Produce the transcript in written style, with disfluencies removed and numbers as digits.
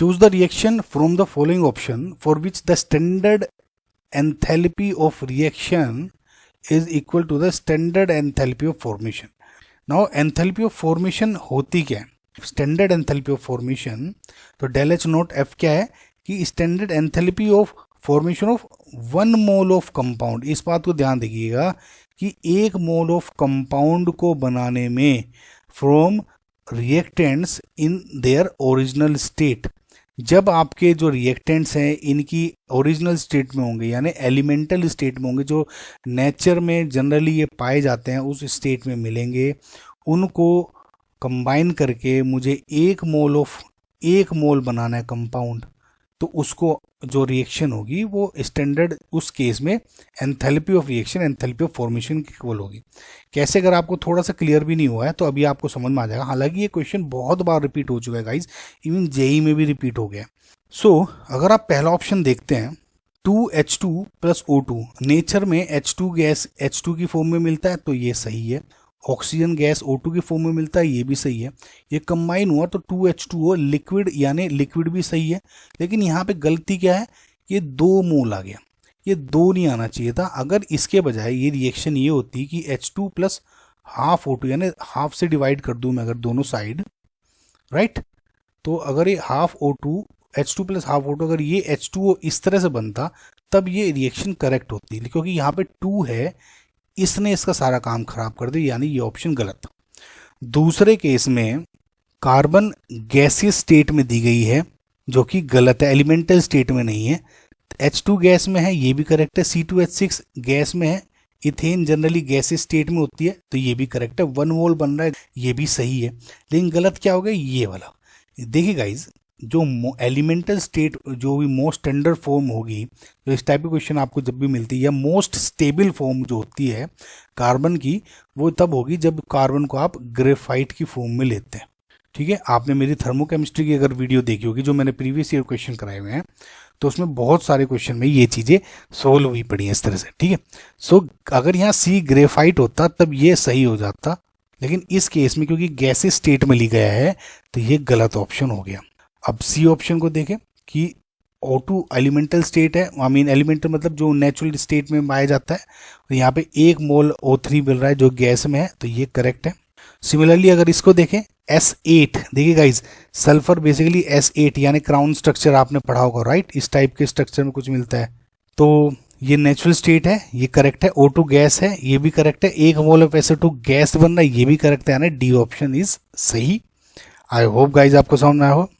Choose the reaction from the following option for which the standard enthalpy of reaction is equal to the standard enthalpy of formation. Now enthalpy of formation होती क्या है? Standard enthalpy of formation, तो del H naught F क्या है कि standard enthalpy of formation of 1 mole of compound. इस बात को ध्यान रखिएगा कि 1 मोल ऑफ कंपाउंड को बनाने में from reactants in their original state, जब आपके जो रिएक्टेंट्स हैं इनकी ओरिजिनल स्टेट में होंगे यानी एलिमेंटल स्टेट में होंगे, जो नेचर में जनरली ये पाए जाते हैं उस स्टेट में मिलेंगे, उनको कंबाइन करके मुझे 1 मोल बनाना है कंपाउंड, तो उसको जो रिएक्शन होगी वो स्टैंडर्ड उस केस में enthalpy of reaction enthalpy of formation की इक्वल होगी। कैसे, अगर आपको थोड़ा सा क्लियर भी नहीं हुआ है तो अभी आपको समझ में आ जाएगा। हालांकि ये क्वेश्चन बहुत बार रिपीट हो चुका है गाइज, इवन जेई में भी रिपीट हो गया। सो अगर आप पहला ऑप्शन देखते हैं 2H2 + O2, नेचर में H2 गैस H2 की फॉर्म में मिलता है तो ये सही है, ऑक्सीजन गैस O2 की फॉर्म में मिलता है ये भी सही है, ये कंबाइन हुआ तो 2H2O लिक्विड यानी लिक्विड भी सही है। लेकिन यहाँ पे गलती क्या है, ये 2 मोल आ गया, ये 2 नहीं आना चाहिए था। अगर इसके बजाय ये रिएक्शन ये होती कि H2 + ½ O2 यानी हाफ से डिवाइड कर दूं मैं अगर दोनों साइड, राइट, तो अगर ये ½ O2 H2 + ½ O2 अगर ये H2O इस तरह से बनता तब ये रिएक्शन करेक्ट होती, क्योंकि यहाँ पे 2 है, इसने इसका सारा काम खराब कर दिया, यानी ये ऑप्शन गलत। दूसरे केस में कार्बन गैसियस स्टेट में दी गई है जो कि गलत है, एलिमेंटल स्टेट में नहीं है। H2 गैस में है ये भी करेक्ट है, C2H6 गैस में है, इथेन जनरली गैसियस स्टेट में होती है तो ये भी करेक्ट है, 1 मोल बन रहा है ये भी सही है। लेकिन गलत क्या हो गया, ये वाला। देखिए गाइज, जो एलिमेंटल स्टेट जो भी मोस्ट स्टैंडर्ड फॉर्म होगी, जो इस टाइप की क्वेश्चन आपको जब भी मिलती है, या मोस्ट स्टेबल फॉर्म जो होती है कार्बन की, वो तब होगी जब कार्बन को आप ग्रेफाइट की फॉर्म में लेते हैं। ठीक है, आपने मेरी थर्मोकेमिस्ट्री की अगर वीडियो देखी होगी जो मैंने प्रीवियस ईयर क्वेश्चन कराए हुए हैं, तो उसमें बहुत सारे क्वेश्चन में ये चीज़ें सोल्व हुई पड़ी हैं इस तरह से। ठीक है, सो अगर यहाँ सी ग्रेफाइट होता तब ये सही हो जाता, लेकिन इस केस में क्योंकि गैसेस स्टेट में ली गया है तो ये गलत ऑप्शन हो गया। अब सी ऑप्शन को देखें कि O2 एलिमेंटल स्टेट है, आई मीन एलिमेंटल मतलब जो नेचुरल स्टेट में पाया जाता है, और यहाँ पे 1 मोल O3 मिल रहा है जो गैस में है, तो ये करेक्ट है। सिमिलरली अगर इसको देखें S8, देखिए गाइज, सल्फर बेसिकली S8 यानी क्राउन स्ट्रक्चर आपने पढ़ा होगा, राइट, इस टाइप के स्ट्रक्चर में कुछ मिलता है, तो ये नेचुरल स्टेट है, ये करेक्ट है। O2 गैस है, ये भी करेक्ट है। 1 मोल ऑफ SO2 गैस बन रहा है, ये भी करेक्ट है, यानी डी ऑप्शन इज सही। आई होप गाइज आपको समझ में आया हो।